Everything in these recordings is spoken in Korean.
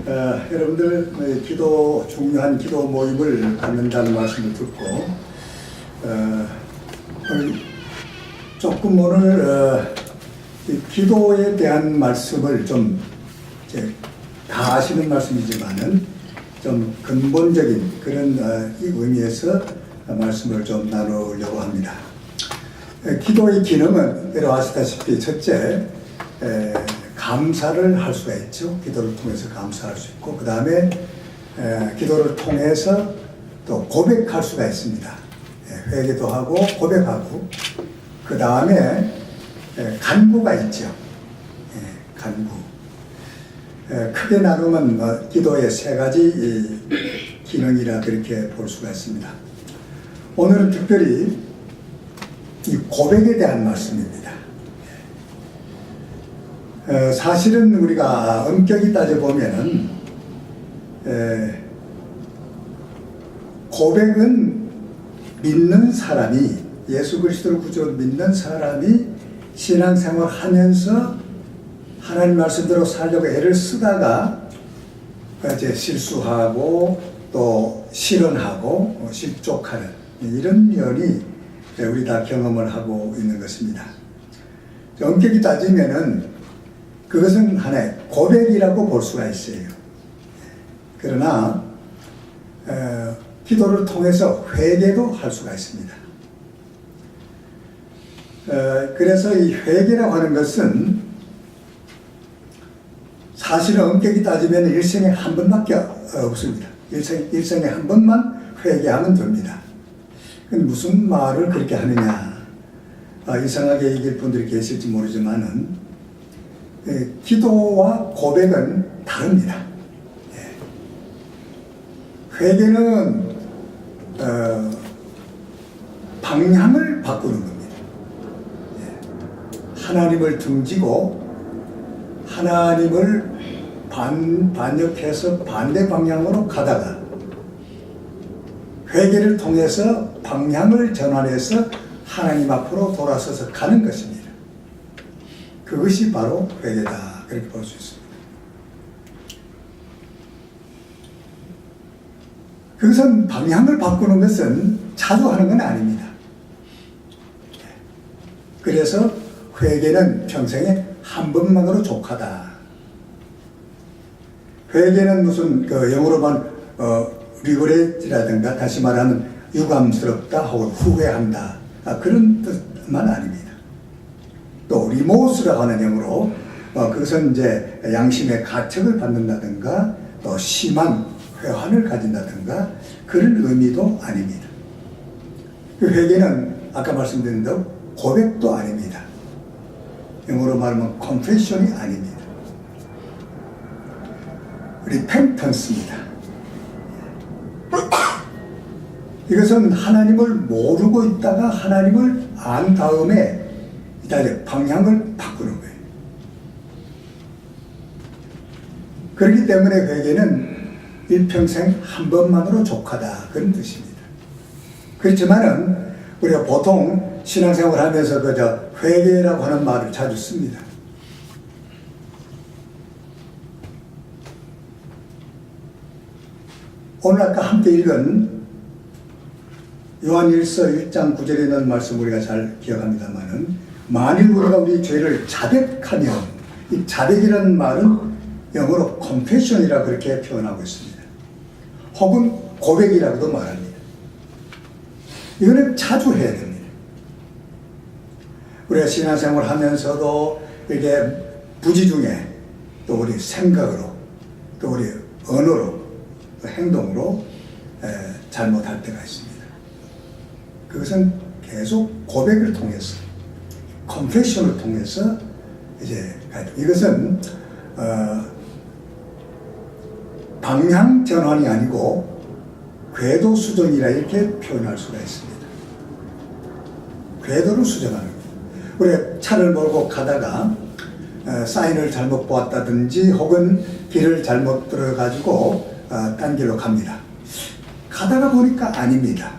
여러분들 중요한 기도 모임을 갖는다는 말씀을 듣고 조금 오늘 이 기도에 대한 말씀을 좀 다 아시는 말씀이지만은 좀 근본적인 그런 이 의미에서 말씀을 좀 나누려고 합니다. 기도의 기능은 여러분 아시다시피 첫째 감사를 할 수가 있죠. 기도를 통해서 감사할 수 있고 그 다음에 기도를 통해서 또 고백할 수가 있습니다. 회개도 하고 고백하고 그 다음에 간구가 있죠. 간구. 크게 나누면 기도의 세 가지 기능이라 그렇게 볼 수가 있습니다. 오늘은 특별히 이 고백에 대한 말씀입니다. 사실은 우리가 엄격히 따져보면은 고백은 믿는 사람이 예수 그리스도를 구주로 믿는 사람이 신앙생활 하면서 하나님 말씀대로 살려고 애를 쓰다가 이제 실수하고 또 실언하고 실족하는 이런 면이 우리 다 경험을 하고 있는 것입니다. 엄격히 따지면은 그것은 하나의 고백이라고 볼 수가 있어요. 그러나 기도를 통해서 회개도 할 수가 있습니다. 그래서 이 회개라고 하는 것은 사실은 엄격히 따지면 일생에 한 번밖에 없습니다. 일생에 한 번만 회개하면 됩니다. 근데 무슨 말을 그렇게 하느냐. 이상하게 얘기할 분들이 계실지 모르지만은 기도와 고백은 다릅니다. 회개는 방향을 바꾸는 겁니다. 하나님을 등지고 하나님을 반역해서 반대 방향으로 가다가 회개를 통해서 방향을 전환해서 하나님 앞으로 돌아서서 가는 것입니다. 그것이 바로 회개다 그렇게 볼 수 있습니다. 그것은 방향을 바꾸는 것은 자주 하는 건 아닙니다. 그래서 회개는 평생에 한 번만으로 족하다. 회개는 무슨 영어로만 리그레이트라든가 다시 말하면 유감스럽다 혹은 후회한다 그런 뜻만 아닙니다. 또 리모스라고 하는 영어로 그것은 이제 양심의 가책을 받는다든가 또 심한 회환을 가진다든가 그런 의미도 아닙니다. 그 회개는 아까 말씀드린 대로 고백도 아닙니다. 영어로 말하면 confession이 아닙니다. repentance입니다. 이것은 하나님을 모르고 있다가 하나님을 안 다음에 이제 방향을 바꾸는 거예요. 그렇기 때문에 회개는 일평생 한 번만으로 족하다 그런 뜻입니다. 그렇지만은 우리가 보통 신앙생활 하면서 그저 회개라고 하는 말을 자주 씁니다. 오늘 아까 함께 읽은 요한일서 1장 9절에 있는 말씀 우리가 잘 기억합니다만은 만일 우리가 우리 죄를 자백하면 이 자백이라는 말은 영어로 confession이라고 그렇게 표현하고 있습니다. 혹은 고백이라고도 말합니다. 이거는 자주 해야 됩니다. 우리가 신앙생활 하면서도 이게 부지 중에 또 우리 생각으로 또 우리 언어로 또 행동으로 잘못할 때가 있습니다. 그것은 계속 고백을 통해서 confession을 통해서 이제 이것은 방향 전환이 아니고 궤도 수정이라 이렇게 표현할 수가 있습니다. 궤도를 수정하는 거예요. 우리가 차를 몰고 가다가 사인을 잘못 보았다든지 혹은 길을 잘못 들어가지고 딴 길로 갑니다. 가다가 보니까 아닙니다.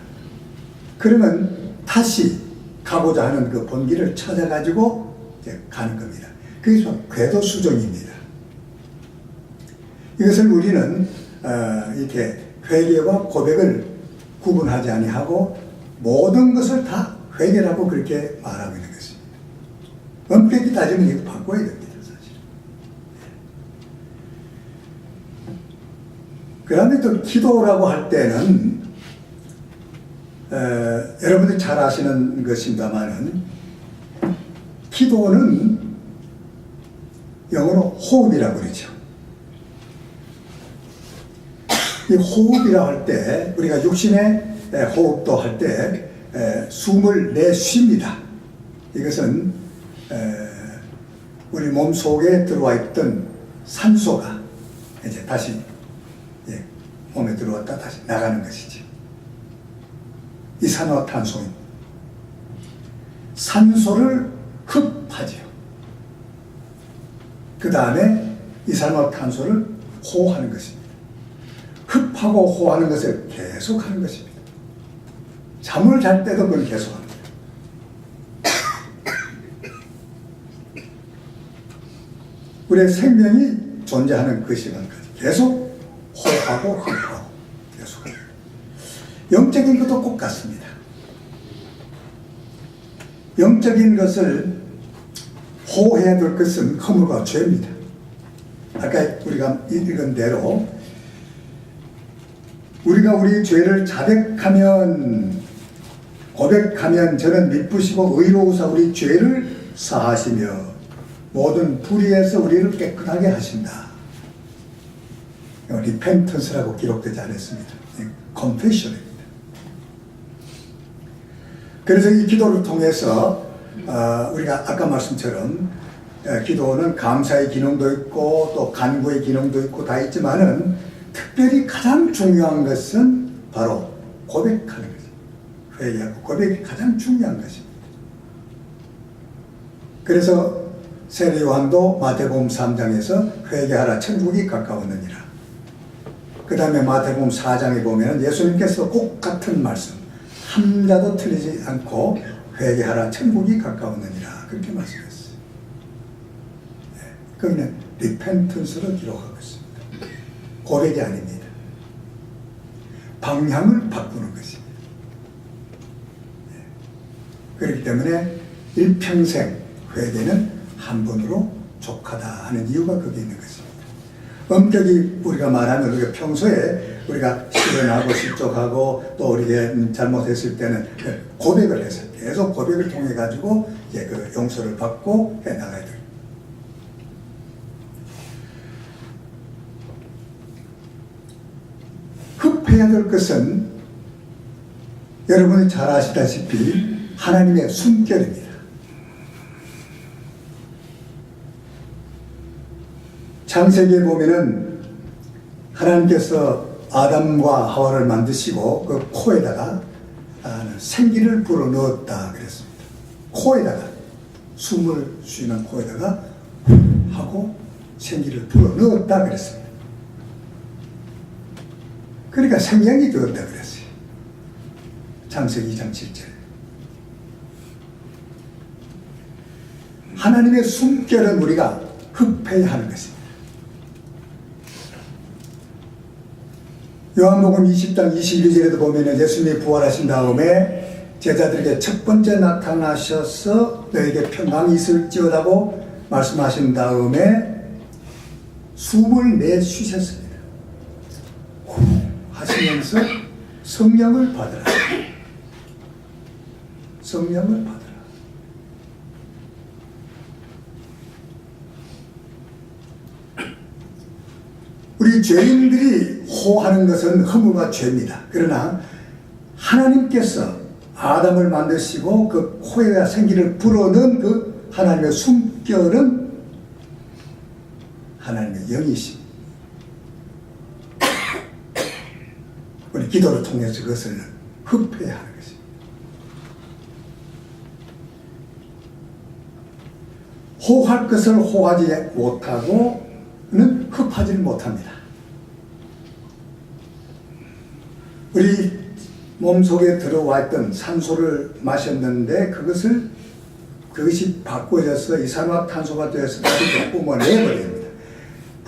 그러면 다시 가고자 하는 그 본길을 찾아가지고 이제 가는 겁니다. 그게 궤도 수정입니다. 이것을 우리는 이렇게 회개와 고백을 구분하지 아니하고 모든 것을 다 회개라고 그렇게 말하고 있는 것입니다. 엄격히 따지면 이거 바꿔야 됩니다, 사실. 그 다음에 또 기도라고 할 때는 여러분들 잘 아시는 것입니다만은 기도는 영어로 호흡이라고 그러죠. 이 호흡이라고 할 때 우리가 육신의 호흡도 할 때 숨을 내쉽니다. 이것은 우리 몸 속에 들어와 있던 산소가 이제 다시 몸에 들어왔다 다시 나가는 것이죠. 이산화탄소입니다. 산소를 흡하죠. 그 다음에 이산화탄소를 호하는 것입니다. 흡하고 호하는 것을 계속하는 것입니다. 잠을 잘 때도 그걸 계속합니다. 우리의 생명이 존재하는 그 시간까지 계속 호하고 흡하고 계속합니다. 영적인 것도 꼭 같습니다. 영적인 것을 호해야 될 것은 허물과 죄입니다. 아까 우리가 읽은 대로 우리가 우리 죄를 자백하면 고백하면 저는 미쁘시고 의로우사 우리 죄를 사하시며 모든 불의에서 우리를 깨끗하게 하신다. 리펜턴스라고 기록되지 않았습니다. confession입니다. 그래서 이 기도를 통해서 우리가 아까 말씀처럼 기도는 감사의 기능도 있고 또 간구의 기능도 있고 다 있지만은 특별히 가장 중요한 것은 바로 고백하는 것입니다. 회개하고 고백이 가장 중요한 것입니다. 그래서 세례 요한도 마태복음 3장에서 회개하라 천국이 가까웠느니라. 그 다음에 마태복음 4장에 보면 예수님께서 꼭 같은 말씀 한 자도 틀리지 않고 회개하라 천국이 가까웠느니라 그렇게 말씀했어요. 거기는 리펜턴스로 기록하고 있습니다. 고백이 아닙니다. 방향을 바꾸는 것입니다. 그렇기 때문에 일평생 회개는 한 번으로 족하다 하는 이유가 거기에 있는 것입니다. 엄격히 우리가 말하면 우리가 평소에 우리가 실언하고 실족하고 또 우리가 잘못했을 때는 고백을 해서 계속 고백을 통해 가지고 이제 그 용서를 받고 해 나가야 돼요. 흡해야 될 것은 여러분이 잘 아시다시피 하나님의 숨결입니다. 창세기에 보면은 하나님께서 아담과 하와를 만드시고 그 코에다가 생기를 불어 넣었다 그랬습니다. 코에다가 숨을 쉬는 코에다가 하고 생기를 불어 넣었다 그랬습니다. 그러니까 생명이 되었다 그랬어요. 창세기 2장 7절. 하나님의 숨결은 우리가 흡해야 하는 것입니다. 요한복음 20장 22절에도 보면 예수님이 부활하신 다음에 제자들에게 첫 번째 나타나셔서 너에게 평강이 있을지어다고 말씀하신 다음에 숨을 내쉬셨습니다. 후 하시면서 성령을 받으라. 성령을 받으라. 우리 죄인들이 호하는 것은 허물과 죄입니다. 그러나 하나님께서 아담을 만드시고 그 코에다 생기를 불어넣은 그 하나님의 숨결은 하나님의 영이십니다. 우리 기도를 통해서 그것을 흡해야 하는 것입니다. 호할 것을 호하지 못하고는 흡하지 못합니다. 우리 몸속에 들어와 있던 산소를 마셨는데 그것이 바꿔져서 이산화탄소가 되어서 다시 뿜어내버립니다.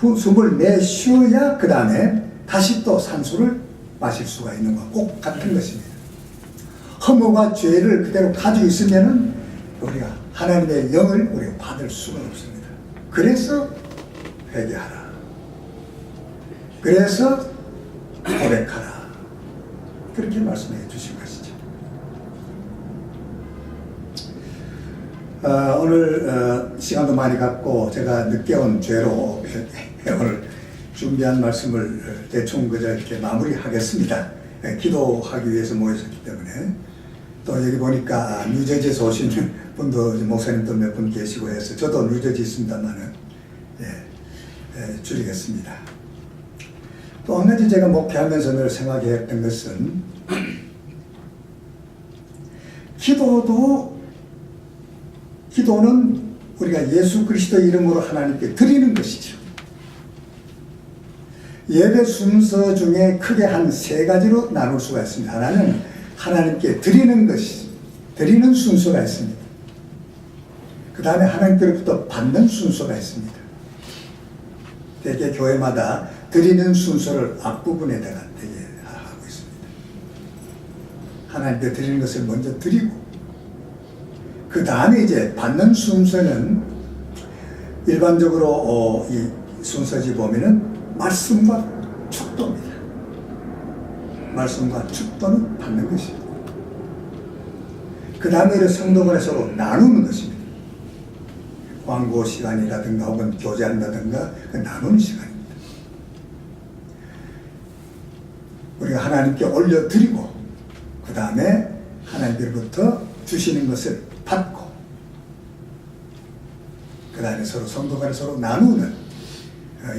숨을 내쉬어야 그 다음에 다시 또 산소를 마실 수가 있는 것과 꼭 같은 것입니다. 허물과 죄를 그대로 가지고 있으면은 우리가 하나님의 영을 우리가 받을 수가 없습니다. 그래서 회개하라. 그래서 고백하라. 그렇게 말씀해 주신 것이죠. 오늘 시간도 많이 갖고 제가 늦게 온 죄로 오늘 준비한 말씀을 대충 그저 이렇게 마무리하겠습니다. 기도하기 위해서 모였었기 때문에. 또 여기 보니까 뉴저지에서 오신 분도 목사님도 몇 분 계시고 해서 저도 뉴저지 있습니다만은 줄이겠습니다. 또 한 가지 제가 목회하면서 늘 생각했던 것은 기도는 우리가 예수 그리스도 이름으로 하나님께 드리는 것이죠. 예배 순서 중에 크게 한 세 가지로 나눌 수가 있습니다. 하나는 하나님께 드리는 것이, 드리는 순서가 있습니다. 그 다음에 하나님께로부터 받는 순서가 있습니다. 대개 교회마다 드리는 순서를 앞부분에다가 되게 하고 있습니다. 하나님께 드리는 것을 먼저 드리고, 그 다음에 이제 받는 순서는 일반적으로 이 순서지 보면은 말씀과 축도입니다. 말씀과 축도는 받는 것입니다. 그 다음에 성도간에 서로 나누는 것입니다. 광고 시간이라든가 혹은 교제한다든가 그 나누는 시간입니다. 우리가 하나님께 올려드리고 그 다음에 하나님께로부터 주시는 것을 받고 그 다음에 서로 성도간에 서로 나누는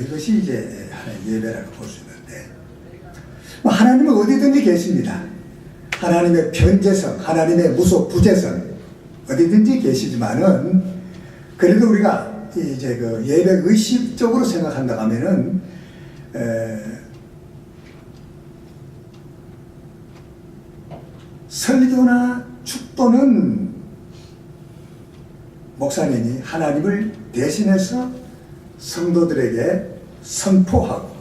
이것이 이제 하나님의 예배라고 볼 수 있는데, 하나님은 어디든지 계십니다. 하나님의 편재성, 하나님의 무속 부재성 어디든지 계시지만은 그래도 우리가 이제 그 예배 의식적으로 생각한다 하면은 설교나 축도는 목사님이 하나님을 대신해서 성도들에게 선포하고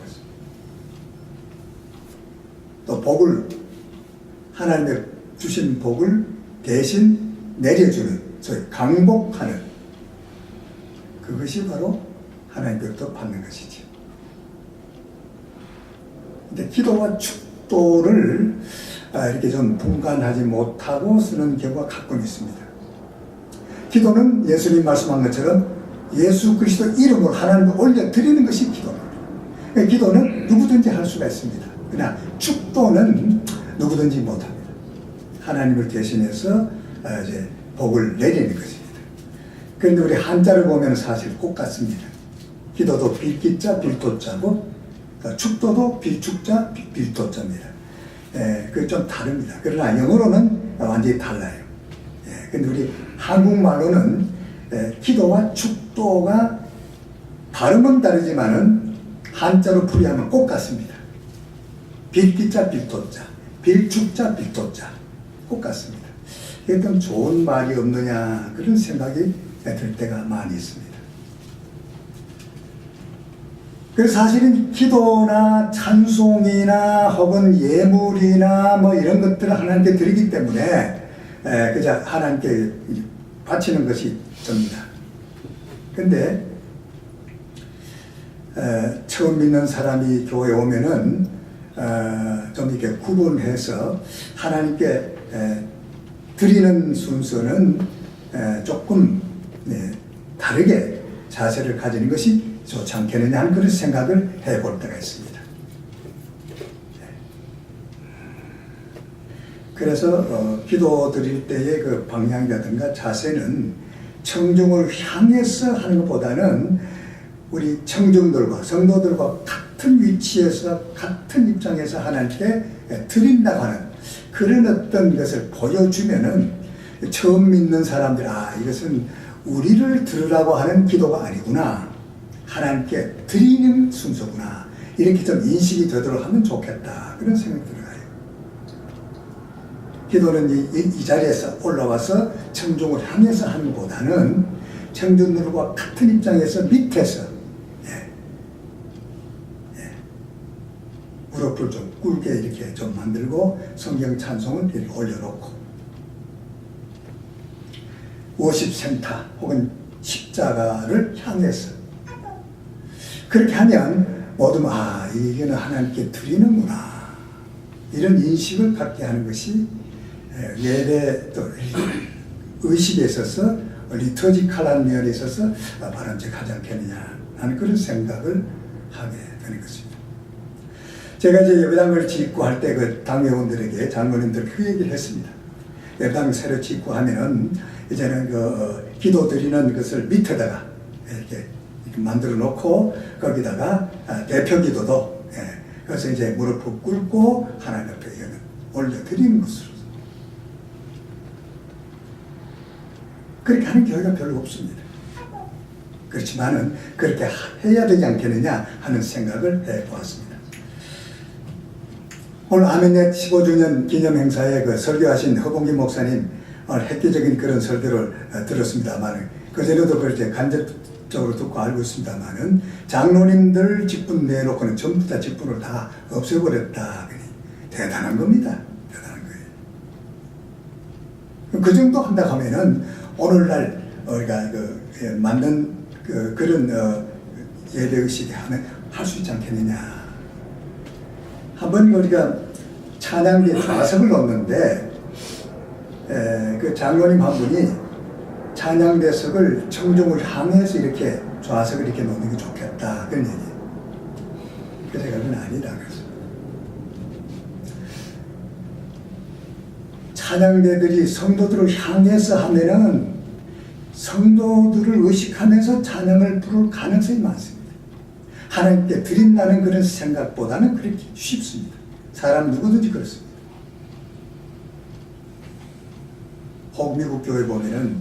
또 복을, 하나님의 주신 복을 대신 내려주는, 소위 강복하는, 그것이 바로 하나님께로부터 받는 것이죠. 근데 기도와 축도를 이렇게 좀 분간하지 못하고 쓰는 경우가 가끔 있습니다. 기도는 예수님 말씀한 것처럼 예수 그리스도 이름으로 하나님께 올려드리는 것이 기도입니다. 기도는 누구든지 할 수가 있습니다. 그러나 축도는 누구든지 못합니다. 하나님을 대신해서 이제 복을 내리는 것입니다. 그런데 우리 한자를 보면 사실 꼭 같습니다. 기도도 빌기자 빌도자고 축도도 빌축자 빌도자입니다. 그게 좀 다릅니다. 그러나 영어로는 완전히 달라요. 근데 우리 한국말로는 기도와 축도가 발음은 다르지만은 한자로 풀이하면 꼭 같습니다. 빌기자 빌도자, 빌축자 빌도자 꼭 같습니다. 이게 좀 좋은 말이 없느냐 그런 생각이 들 때가 많이 있습니다. 그래서 사실은 기도나 찬송이나 혹은 예물이나 뭐 이런 것들을 하나님께 드리기 때문에 그저 하나님께 바치는 것이 접니다. 근데 처음 믿는 사람이 교회에 오면은 좀 이렇게 구분해서 하나님께 드리는 순서는 조금 다르게 자세를 가지는 것이 좋지 않겠느냐 하는 그런 생각을 해볼 때가 있습니다. 그래서 기도 드릴 때의 그 방향이라든가 자세는 청중을 향해서 하는 것보다는 우리 청중들과 성도들과 같은 위치에서 같은 입장에서 하나님께 드린다고 하는 그런 어떤 것을 보여주면은 처음 믿는 사람들, 이것은 우리를 들으라고 하는 기도가 아니구나, 하나님께 드리는 순서구나, 이렇게 좀 인식이 되도록 하면 좋겠다, 그런 생각이 들어요. 기도는 이 자리에서 올라와서 청중을 향해서 하는 것보다는 청중들과 같은 입장에서 밑에서 무릎을 좀 꿇게 이렇게 좀 만들고 성경 찬송을 이렇게 올려놓고 50센터 혹은 십자가를 향해서 그렇게 하면 모두 이거는 하나님께 드리는구나 이런 인식을 갖게 하는 것이 예배 또 의식에 있어서 리터지컬한 면에 있어서 바람직하지 않겠느냐 하는 그런 생각을 하게 되는 것입니다. 제가 이제 예배당을 짓고 할 때 그 당회원들에게 장로님들 그 얘기를 했습니다. 예배당 새로 짓고 하면은 이제는 기도 드리는 것을 밑에다가 이렇게 만들어 놓고 거기다가 대표 기도도 그래서 이제 무릎을 꿇고 하나님 앞에 올려드리는 것으로 그렇게 하는 교회가 별로 없습니다. 그렇지만은 그렇게 해야 되지 않겠느냐 하는 생각을 해보았습니다. 오늘 아멘넷 15주년 기념 행사에 설교하신 허봉기 목사님 획기적인 그런 설교를 들었습니다만 그전에도 그렇게 간접적으로 듣고 알고 있습니다만은 장로님들 직분 내놓고는 전부 다 직분을 다 없애버렸다. 대단한 겁니다. 대단한 거예요. 그 정도 한다 하면은 오늘날 우리가 맞는 그런 예배의식에 하면 할 수 있지 않겠느냐. 한번 우리가 찬양대 좌석을 놓는데 그 장로님 한 분이 찬양대석을 청중을 향해서 이렇게 좌석을 이렇게 놓는 게 좋겠다 그런 얘기. 그래서 제가 그건 아니다 그래서 찬양대들이 성도들을 향해서 하면은 성도들을 의식하면서 찬양을 부를 가능성이 많습니다. 하나님께 드린다는 그런 생각보다는 그렇게 쉽습니다. 사람 누구든지 그렇습니다. 혹 미국 교회 보면은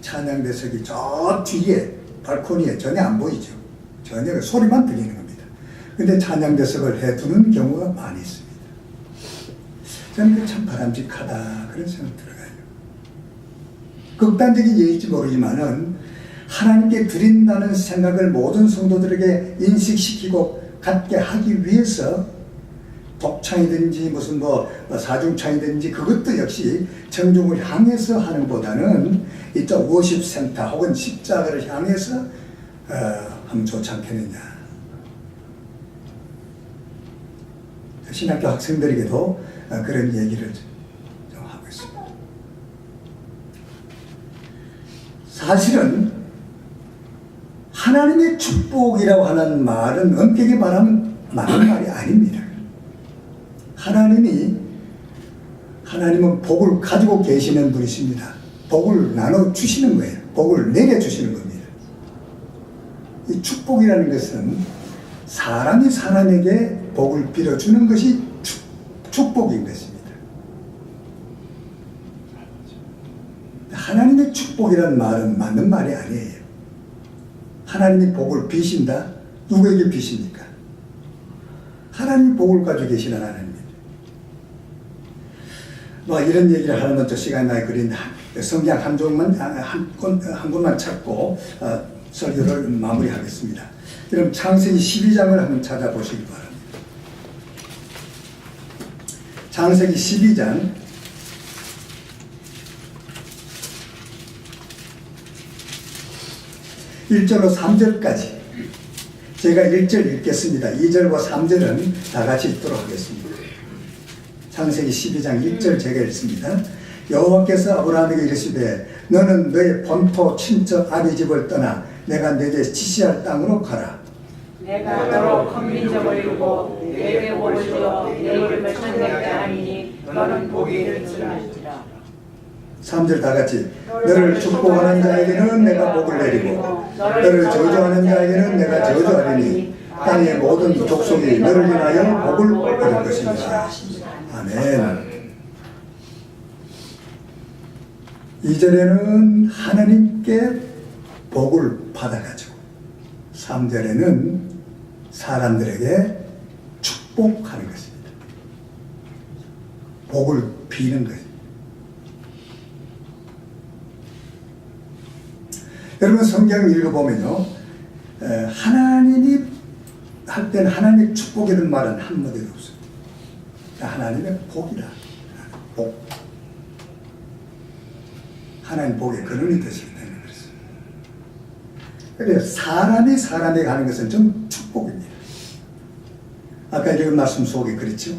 찬양대석이 저 뒤에 발코니에 전혀 안 보이죠. 전혀 소리만 들리는 겁니다. 근데 찬양대석을 해두는 경우가 많이 있습니다. 저는 참 바람직하다 그런 생각 들어가요. 극단적인 예일지 모르지만은 하나님께 드린다는 생각을 모든 성도들에게 인식시키고 갖게 하기 위해서 독창이든지 무슨 사중창이든지 그것도 역시 청중을 향해서 하는 보다는 이쪽 50센터 혹은 십자가를 향해서 하면 좋지 않겠느냐. 신학교 학생들에게도 그런 얘기를 좀 하고 있습니다. 사실은 하나님의 축복이라고 하는 말은 엄격히 말하면 맞는 말이 아닙니다. 하나님은 복을 가지고 계시는 분이십니다. 복을 나눠주시는 거예요. 복을 내려주시는 겁니다. 이 축복이라는 것은 사람이 사람에게 복을 빌어주는 것이 축복인 것입니다. 하나님의 축복이라는 말은 맞는 말이 아니에요. 하나님이 복을 비신다? 누구에게 비십니까? 하나님이 복을 가지고 계시는 하나님입니다. 이런 얘기를 하려면 또 시간이 많이 걸린다. 성경 한 권만 찾고 설교를 마무리하겠습니다. 그럼 창세기 12장을 한번 찾아보시기 바랍니다. 창세기 12장 1절로 3절까지 제가 1절 읽겠습니다. 2절과 3절은 다 같이 읽도록 하겠습니다. 창세기 12장 1절 제가 읽습니다. 여호와께서 아브라함에게 이르시되 너는 너의 본토 친척 아비 집을 떠나 내가 내게 지시할 땅으로 가라. 내가 너로 큰 민족을 이루고 내게 복을 주어 내 이름을 천대케 하리니 너는 복이 될지라. 3절 다 같이 너를 축복하는 자에게는 내가 복을 내리고 너를 저주하는 자에게는 내가 저주하리니 땅의 모든 족속이 너를 인하여 복을 얻을 것입니다. 아멘. 2절에는 하나님께 복을 받아가지고 3절에는 사람들에게 축복하는 것입니다. 복을 비는 것입니다. 여러분 성경 읽어보면요, 하나님이 할 때는 하나님의 축복이라는 말은 한마디도 없어요. 하나님의 복이다. 복. 하나님 복의 근원이 되시기 때문에 그렇습니다. 그래서 사람이 사람에게 하는 것은 좀 축복입니다. 아까 읽은 말씀 속에 그렇죠?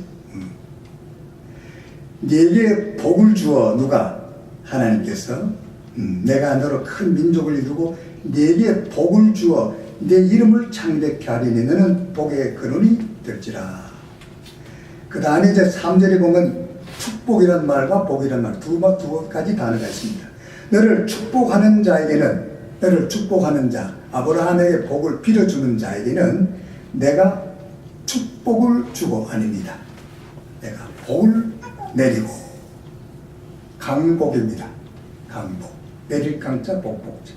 네게 복을 주어 누가? 하나님께서 내가 너로 큰 민족을 이루고 네게 복을 주어 내 이름을 창대케 하리니 너는 복의 근원이 될지라. 그 다음에 이제 3절에 보면 축복이란 말과 복이란 말 두 가지 단어가 있습니다. 너를 축복하는 자에게는, 너를 축복하는 자, 아브라함에게 복을 빌어주는 자에게는 내가 축복을 주고 아닙니다. 내가 복을 내리고, 강복입니다. 강복. 내릴 강자, 복복자.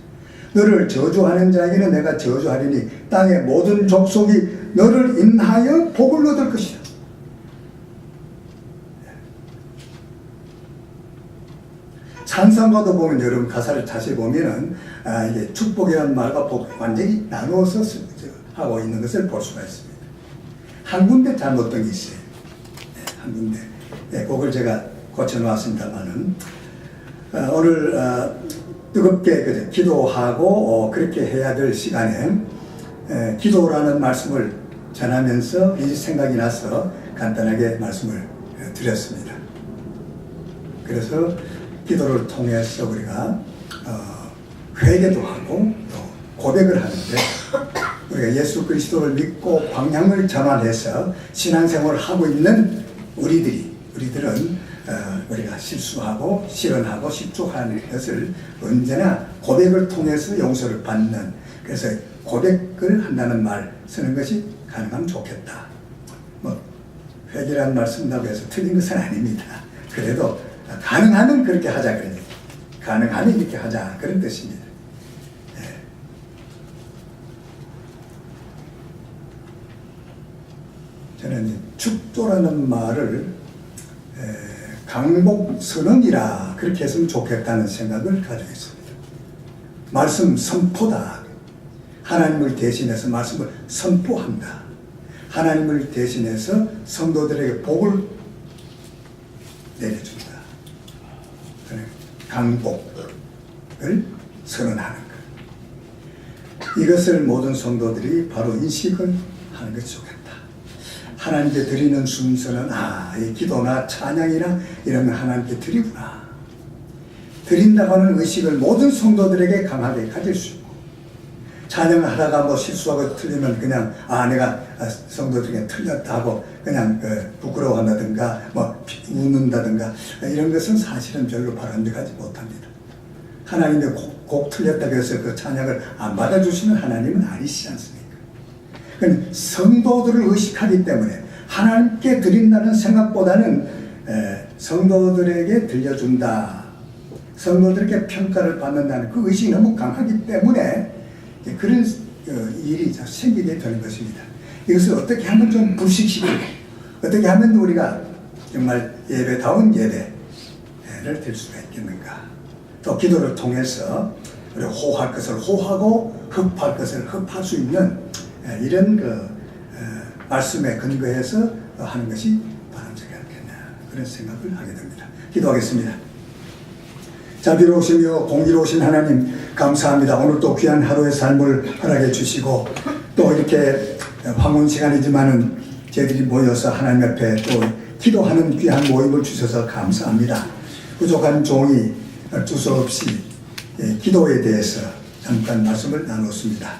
너를 저주하는 자에게는 내가 저주하리니 땅의 모든 족속이 너를 인하여 복을 얻을 것이다. 찬송가도 보면 여러분 가사를 자세히 보면은 이게 축복이라는 말과 복 완전히 나누어서 하고 있는 것을 볼 수가 있습니다. 한 군데 잘못된 게 있어요. 한 군데. 그걸 제가 고쳐놓았습니다만은 오늘 뜨겁게 기도하고 그렇게 해야 될 시간에 기도라는 말씀을 전하면서 이 생각이 나서 간단하게 말씀을 드렸습니다. 그래서 기도를 통해서 우리가 회개도 하고 또 고백을 하는데 우리가 예수 그리스도를 믿고 방향을 전환해서 신앙생활을 하고 있는 우리들은 우리가 실수하고 실언하고 실족하는 것을 언제나 고백을 통해서 용서를 받는, 그래서 고백을 한다는 말 쓰는 것이 가능하면 좋겠다. 뭐 회개라는 말 쓴다고 해서 틀린 것은 아닙니다. 그래도 가능하면 그렇게 하자 그러니 가능하면 이렇게 하자 그런 뜻입니다. 저는 축도라는 말을 강복선언이라 그렇게 했으면 좋겠다는 생각을 가지고 있습니다. 말씀 선포다. 하나님을 대신해서 말씀을 선포한다. 하나님을 대신해서 성도들에게 복을 내려준다. 강복을 선언하는 것. 이것을 모든 성도들이 바로 인식을 하는 것이 좋겠다. 하나님께 드리는 순서는 이 기도나 찬양이나 이런 걸 하나님께 드리구나. 드린다고 하는 의식을 모든 성도들에게 강하게 가질 수 있고, 찬양을 하다가 뭐 실수하고 틀리면 그냥 내가 성도들에게 틀렸다 하고 그냥 부끄러워한다든가 뭐 웃는다든가 이런 것은 사실은 별로 바람직하지 못합니다. 하나님이 곡 틀렸다고 해서 그 찬양을 안 받아주시는 하나님은 아니시지 않습니까? 그건 성도들을 의식하기 때문에 하나님께 드린다는 생각보다는 성도들에게 들려준다, 성도들에게 평가를 받는다는 그 의식이 너무 강하기 때문에 그런 일이 생기게 되는 것입니다. 이것을 어떻게 하면 좀 불식시키고, 어떻게 하면 우리가 정말 예배다운 예배를 될 수가 있겠는가. 또 기도를 통해서 우리 호할 것을 호하고 흡할 것을 흡할 수 있는 이런 말씀에 근거해서 하는 것이 바람직하지 않겠나, 그런 생각을 하게 됩니다. 기도하겠습니다. 자비로우시며 공의로우신 하나님, 감사합니다. 오늘 또 귀한 하루의 삶을 허락해 주시고 또 이렇게 황혼 시간이지만은 저희들이 모여서 하나님 앞에 또 기도하는 귀한 모임을 주셔서 감사합니다. 부족한 종이 두서없이 기도에 대해서 잠깐 말씀을 나눴습니다.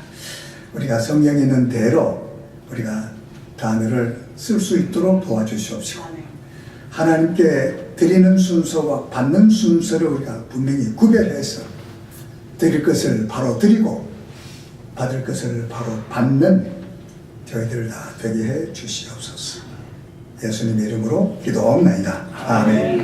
우리가 성경에 있는 대로 우리가 단어를 쓸 수 있도록 도와주시옵시고, 하나님께 드리는 순서와 받는 순서를 우리가 분명히 구별해서 드릴 것을 바로 드리고 받을 것을 바로 받는 저희들 다 되게 해 주시옵소서. 예수님의 이름으로 기도하옵나이다. 아멘.